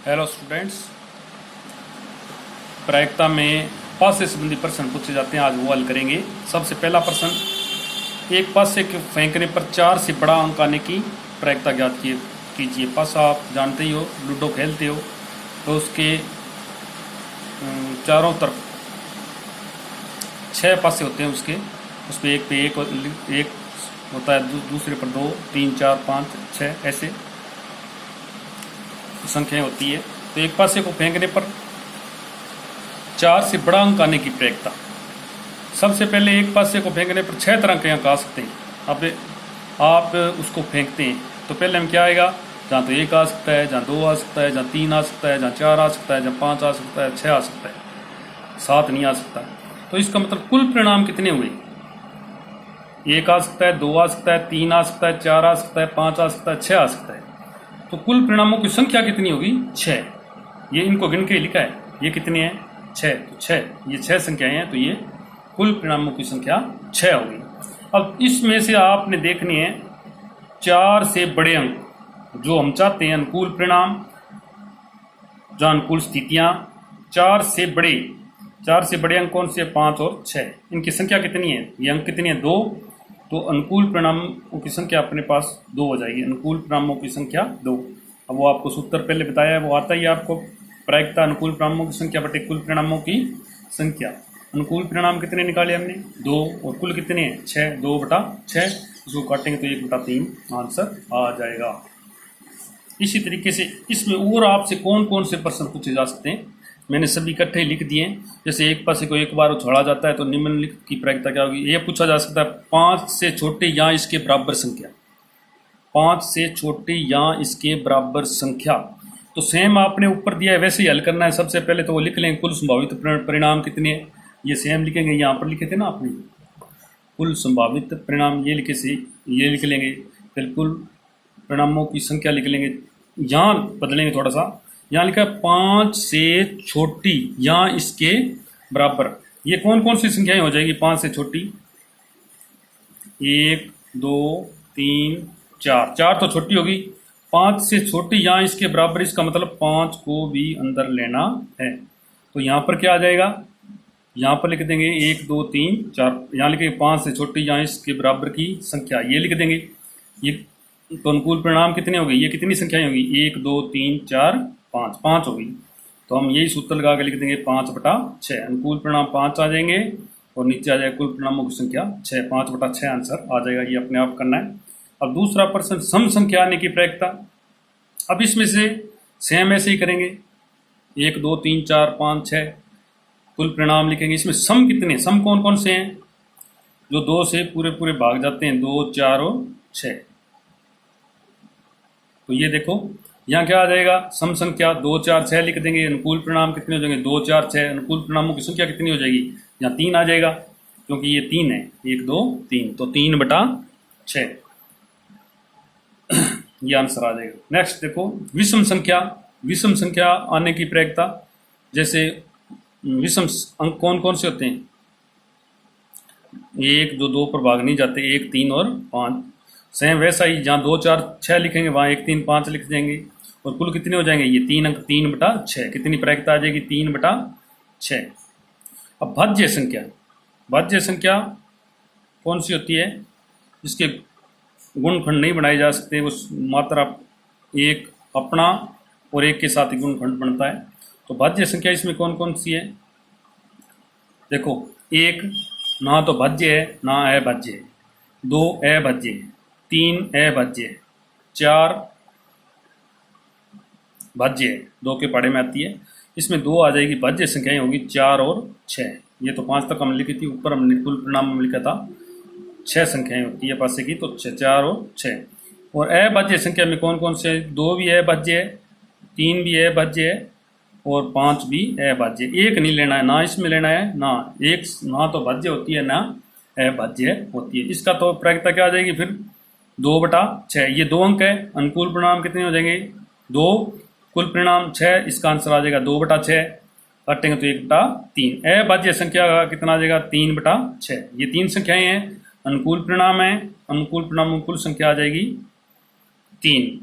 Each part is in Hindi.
Hello students. प्रायिकता में पास से संबंधित प्रश्न पूछे जाते हैं, आज वो हल करेंगे। सबसे पहला प्रश्न, एक पासे के फेंकने पर 4 से बड़ा अंक आने की प्रायिकता ज्ञात कीजिए। पासा आप जानते ही हो, लूडो खेलते हो तो उसके चारों तरफ 6 पासे होते हैं। उस पर एक पे एक होता है, दूसरे पर 2, 3, 4, 5, 6 ऐसे संख्याएं होती है। तो एक पासे को फेंकने पर 4 से बड़ा अंक आने की प्रायिकता। सबसे पहले एक पासे को फेंकने पर 6 तरह के अंक आ सकते हैं। अब आप उसको फेंकते हैं तो पहले हम क्या आएगा, जहाँ तो 1 आ सकता है, जहाँ 2 आ सकता है, जहाँ 3 आ सकता है, जहाँ 4 आ सकता है, जहाँ 5 आ सकता है, 6 आ सकता है, 7 नहीं आ सकता। तो इसका मतलब कुल परिणाम कितने हुए? 1 आ सकता है, 2 आ सकता है, 3 आ सकता है, 4 आ सकता है, 5 आ सकता है, 6 आ सकता है। तो कुल परिणामों की संख्या कितनी होगी? 6। ये इनको गिन के लिखा है, ये कितने हैं? 6। तो 6, ये 6 संख्याएं हैं, तो ये कुल परिणामों की संख्या 6 होगी। अब इसमें से आपने देखनी है 4 से बड़े अंक जो हम चाहते हैं, अनुकूल परिणाम, जो अनुकूल स्थितियां। 4 से बड़े अंक कौन से? 5 और 6। इनकी संख्या कितनी है? ये अंक कितनी है? 2। तो अनुकूल परिणामों की संख्या अपने पास 2 हो जाएगी। अनुकूल परिणामों की संख्या 2। अब वो आपको सूत्र पहले बताया है, वो आता ही आपको। प्रायिकता अनुकूल परिणामों की संख्या बटे कुल परिणामों की संख्या। अनुकूल परिणाम कितने निकाले हमने? 2। और कुल कितने हैं? 6। 2/6। इसको काटेंगे तो 1/3 आंसर आ जाएगा। इसी तरीके से इसमें और आपसे कौन कौन से प्रश्न पूछे जा सकते हैं, मैंने सभी इकट्ठे लिख दिए। जैसे एक पासे को एक बार छोड़ा जाता है तो निम्नलिखित की प्रायिकता क्या होगी? ये पूछा जा सकता है 5 से छोटे या इसके बराबर संख्या। 5 से छोटे या इसके बराबर संख्या। तो सेम आपने ऊपर दिया है वैसे ही हल करना है। सबसे पहले तो वो लिख लेंगे कुल संभावित परिणाम कितने हैं, ये सेम लिखेंगे। यहाँ पर लिखे थे ना आपने कुल संभावित परिणाम, ये लिखे से ये लिख लेंगे। फिर कुल परिणामों की संख्या लिख लेंगे। यहाँ बदलेंगे थोड़ा सा, यहाँ लिखा है 5 से छोटी या इसके बराबर। ये कौन कौन सी संख्याएं हो जाएगी 5 से छोटी? 1, 2, 3, 4। 4 तो छोटी होगी। 5 से छोटी या इसके बराबर, इसका मतलब 5 को भी अंदर लेना है। तो यहाँ पर क्या आ जाएगा? यहाँ पर लिख देंगे 1, 2, 3, 4। यहाँ लिखेंगे 5 से छोटी या इसके बराबर की संख्या, ये लिख देंगे। ये तो अनुकूल परिणाम कितने हो गए? ये कितनी संख्याएं होगी? 1, 2, 3, 4, 5। 5 होगी। तो हम यही सूत्र लगा के लिख देंगे 5/6। अनुकूल परिणाम 5 आ जाएंगे और नीचे आ जाएगा कुल परिणामों की संख्या 6। 5/6 आंसर आ जाएगा। ये अपने आप करना है। अब दूसरा प्रश्न, सम संख्या आने की प्रायिकता। अब इसमें से सेम ऐसे ही करेंगे, 1, 2, 3, 4, 5, 6 कुल परिणाम लिखेंगे। इसमें सम कितने? सम कौन कौन से हैं जो 2 से पूरे पूरे भाग जाते हैं? 2, 4 और 6। तो ये देखो यहाँ क्या आ जाएगा? सम संख्या 2, 4, 6 लिख देंगे। अनुकूल परिणाम कितने हो जाएंगे? 2, 4, 6। अनुकूल परिणामों की संख्या कितनी हो जाएगी? यहाँ 3 आ जाएगा, क्योंकि ये 3 है। 1, 2, 3, तो 3/6 ये आंसर आ जाएगा। नेक्स्ट देखो, विषम संख्या। विषम संख्या आने की प्रायिकता। जैसे विषम अंक कौन कौन से होते हैं? 1 जो 2 पर भाग नहीं जाते, 1, 3 और 5। सेम वैसा ही, जहाँ 2, 4, 6 लिखेंगे वहाँ 1, 3, 5 लिख देंगे। और कुल कितने हो जाएंगे? ये 3 अंक। 3/6 कितनी प्रायिकता आ जाएगी? 3/6। अब भाज्य संख्या। भाज्य संख्या कौन सी होती है? जिसके गुणखंड नहीं बनाए जा सकते, उस मात्रा एक अपना और एक के साथ ही गुणखंड बनता है। तो भाज्य संख्या इसमें कौन कौन सी है? देखो, 1 ना तो भाज्य है ना अभाज्य है, 2 अभाज्य है, 3 अभाज्य है, 4 भाज्य है, 2 के पाड़े में आती है। इसमें 2 आ जाएगी, भाज्य संख्याएं होगी 4 और 6। ये तो 5 तक हमने लिखी थी, ऊपर हमने कुल परिणाम में लिखा था 6 संख्याएं होती है पासे की, तो 4 और 6। और अभाज्य संख्या में कौन कौन से? 2 भी अभाज्य है, 3 भी अभाज्य है और 5 भी अभाज्य। एक नहीं लेना है, ना इसमें लेना है ना एक, ना तो भाज्य होती है ना अभाज्य होती है। इसका तो प्रायिकता क्या आ जाएगी फिर? 2/6। ये 2 अंक है। अनुकूल परिणाम कितने हो जाएंगे? 2। कुल परिणाम 6। इसका आंसर आ जाएगा 2/6। काटेंगे तो 1/3। अभाज्य संख्या का कितना आ जाएगा? 3/6। ये 3 संख्याएं हैं, अनुकूल परिणाम है। अनुकूल परिणाम में कुल संख्या आ जाएगी 3।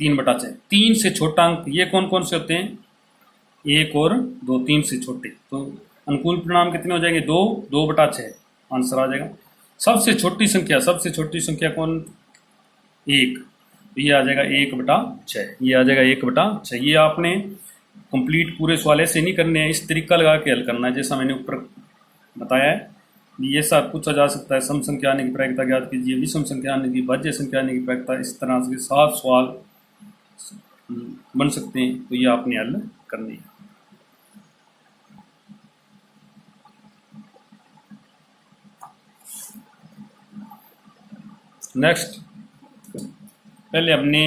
3/6। 3 से छोटा अंक ये कौन कौन से होते हैं? 1 और 2, 3 से छोटे। तो अनुकूल परिणाम कितने हो जाएंगे? 2, 2/6 आंसर आ जाएगा। सबसे छोटी संख्या कौन? 1, तो ये आ जाएगा 1/6। ये आ जाएगा 1/6। ये आपने कंप्लीट पूरे सवाल ऐसे नहीं करने हैं, इस तरीका लगा के हल करना है जैसा मैंने ऊपर बताया है। ये सब पूछा जा सकता है। सम संख्या आने की प्रायिकता ज्ञात कीजिए, विषम संख्या आने की, भाज्य संख्या आने की प्रायिकता, इस तरह से 7 सवाल बन सकते हैं। तो ये आपने हल करनी है। नेक्स्ट, पहले हमने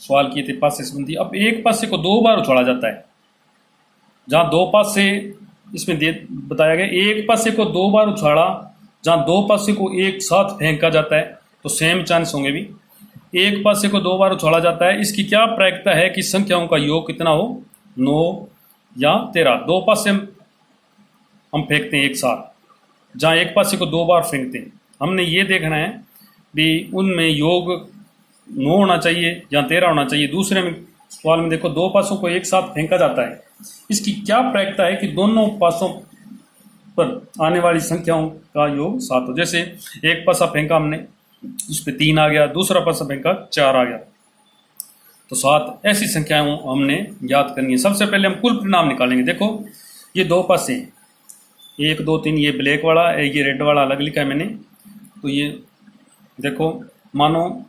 सवाल किए थे पासे संबंधी। अब एक पासे को 2 बार उछाला जाता है। जहाँ 2 पासे इसमें बताया गया, एक पासे को 2 बार उछाला, जहाँ 2 पासे को एक साथ फेंका जाता है, तो सेम चांस होंगे भी। एक पासे को 2 बार उछाला जाता है, इसकी क्या प्रायिकता है कि संख्याओं का योग कितना हो? 9 या 13। 2 पासे हम फेंकते हैं एक साथ, जहाँ एक पासे को 2 बार फेंकते हैं। हमने ये देखना है भी उनमें योग 9 होना चाहिए या 13 होना चाहिए। दूसरे में सवाल में देखो 2 पासों को एक साथ फेंका जाता है, इसकी क्या प्रायिकता है कि दोनों पासों पर आने वाली संख्याओं का योग 7 हो। जैसे एक पासा फेंका हमने, उस पर 3 आ गया, दूसरा पासा फेंका 4 आ गया, तो 7। ऐसी संख्याएं हमने याद करनी है। सबसे पहले हम कुल परिणाम निकालेंगे। देखो ये 2 पासे हैं, 1 2 3, ये ब्लैक वाला, ये रेड वाला अलग लिखा है मैंने। तो ये देखो, मानो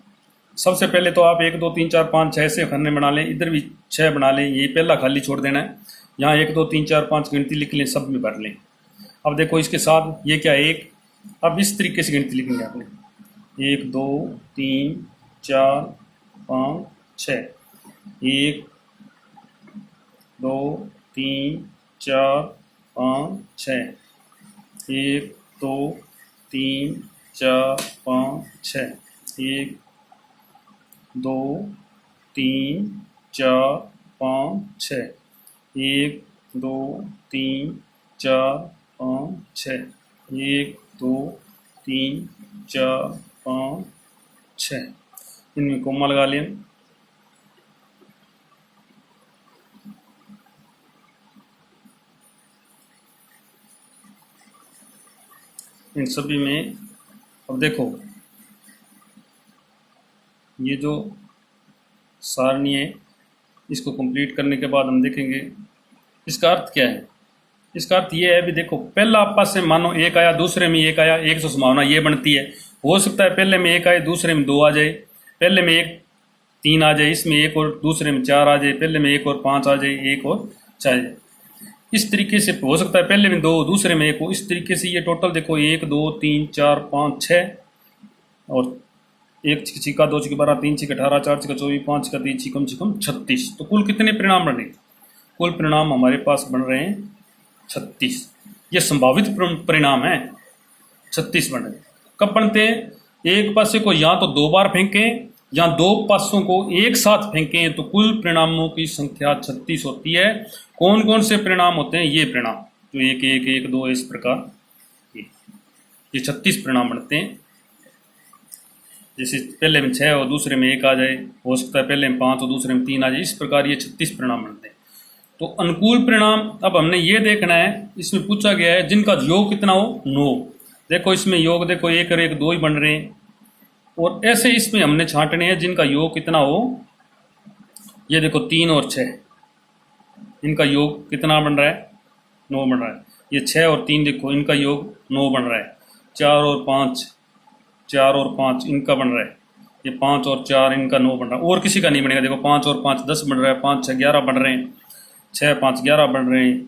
सबसे पहले तो आप 1 2 3 4 5 6 से खन्ने बना लें, इधर भी 6 बना लें, ये पहला खाली छोड़ देना है। यहाँ 1 2 3 4 5 गिनती लिख लें, सब में भर लें। अब देखो इसके साथ ये क्या है? 1। अब इस तरीके से गिनती लिखेंगे आपने, 1 2 3 4 5 6, 1 2 3 4 5 6, 1 2 3 4 5 6, 1 2 3 4 5 6, 1 2 3 4 5 6, 1 2 3 4 5 6। इनमें कोमा लगा लें। इन सभी में अब देखो ये जो सारणी है, इसको कंप्लीट करने के बाद हम देखेंगे इसका अर्थ क्या है। इसका अर्थ ये है भी देखो, पहला आपस से मानो 1 आया, दूसरे में 1 आया, एक तो संभावना ये बनती है। हो सकता है पहले में 1 आए, दूसरे में 2 आ जाए, पहले में 1 3 आ जाए, इसमें 1 और दूसरे में 4 आ जाए, पहले में 1 और 5 आ जाए, 1 और 4 आ जाए। इस तरीके से हो सकता है पहले में 2, दूसरे में 1 हो। इस तरीके से ये टोटल देखो 1 2 3 4 5 6 और 1 छिका 2 छिका 12 3 छिका 18 4 छिका 24 5 छिका 3 छिकम छिकम 36। तो कुल कितने परिणाम बने? कुल परिणाम हमारे पास बन रहे हैं 36। ये संभावित परिणाम है, 36 बन रहे। कब बनते हैं? एक पासे को या तो 2 बार फेंकें या 2 पासों को एक साथ फेंकें, तो कुल परिणामों की संख्या 36 होती है। कौन कौन से परिणाम होते हैं? ये परिणाम जो 1 1 1 2 इस प्रकार ये 36 परिणाम बनते हैं। जैसे पहले में 6 और दूसरे में 1 आ जाए, हो सकता है पहले में 5 और दूसरे में 3 आ जाए, इस प्रकार ये 36 परिणाम बनते हैं। तो अनुकूल परिणाम अब हमने ये देखना है, इसमें पूछा गया है जिनका योग कितना हो? 9। देखो इसमें योग देखो 1 और 1 2 ही बन रहे हैं, और ऐसे इसमें हमने छांटने हैं जिनका योग कितना हो। ये देखो 3 और 6, इनका योग कितना बन रहा है? 9 बन रहा है। ये 6 और 3 देखो इनका योग 9 बन रहा है। 4 और 5 इनका बन रहा है। ये 5 और 4 इनका 9 बन रहा है, और किसी का नहीं बनेगा। देखो 5 और 5 10 बन रहा है, 5 6 11 बन रहे हैं, 6 5 11 बन रहे हैं,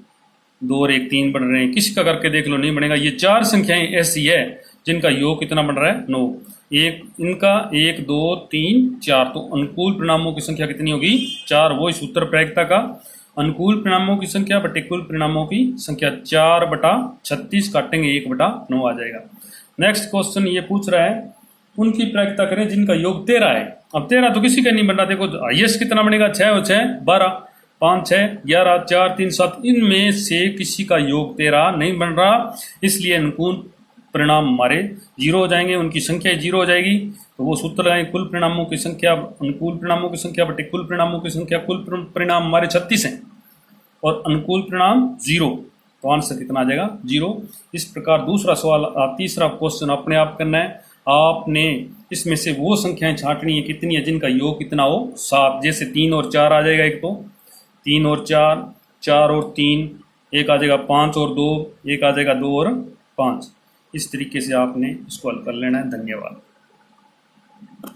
2 और 1 3 बन रहे हैं। किसी का करके देख लो, नहीं बनेगा। ये 4 संख्याएं ऐसी है जिनका योग कितना बन रहा है? 9। एक इनका 1 2 3 4, तो अनुकूल परिणामों की संख्या कितनी होगी? 4। वो इस उत्तर प्रायिकता का अनुकूल परिणामों की संख्या बटे कुल परिणामों की संख्या 4/36 काटेंगे 1/9 आ जाएगा। नेक्स्ट क्वेश्चन ये पूछ रहा है उनकी प्रायिकता करें जिनका योग 13 है। अब 13 तो किसी का नहीं बन रहा। देखो हाईएस्ट कितना बनेगा? 6 और 6 12, 5 6 11 4 3 7, इनमें से किसी का योग 13 नहीं बन रहा, इसलिए अनुकूल परिणाम हमारे 0 हो जाएंगे, उनकी संख्या 0 हो जाएगी। तो वो सूत्र लगाएं, कुल परिणामों की संख्या अनुकूल परिणामों की संख्या बटे कुल परिणामों की संख्या। कुल परिणाम हमारे 36 हैं और अनुकूल परिणाम 0, तो आंसर कितना आ जाएगा 0। इस प्रकार दूसरा सवाल, तीसरा क्वेश्चन अपने आप करना है। आपने इसमें से वो संख्याएं छांटनी है कितनी है जिनका योग कितना हो 7। जैसे 3 और 4 आ जाएगा, एक तो 3 और 4, 4 और 3, एक आ जाएगा 5 और 2, एक आ जाएगा 2 और 5। इस तरीके से आपने इसको हल कर लेना है। धन्यवाद।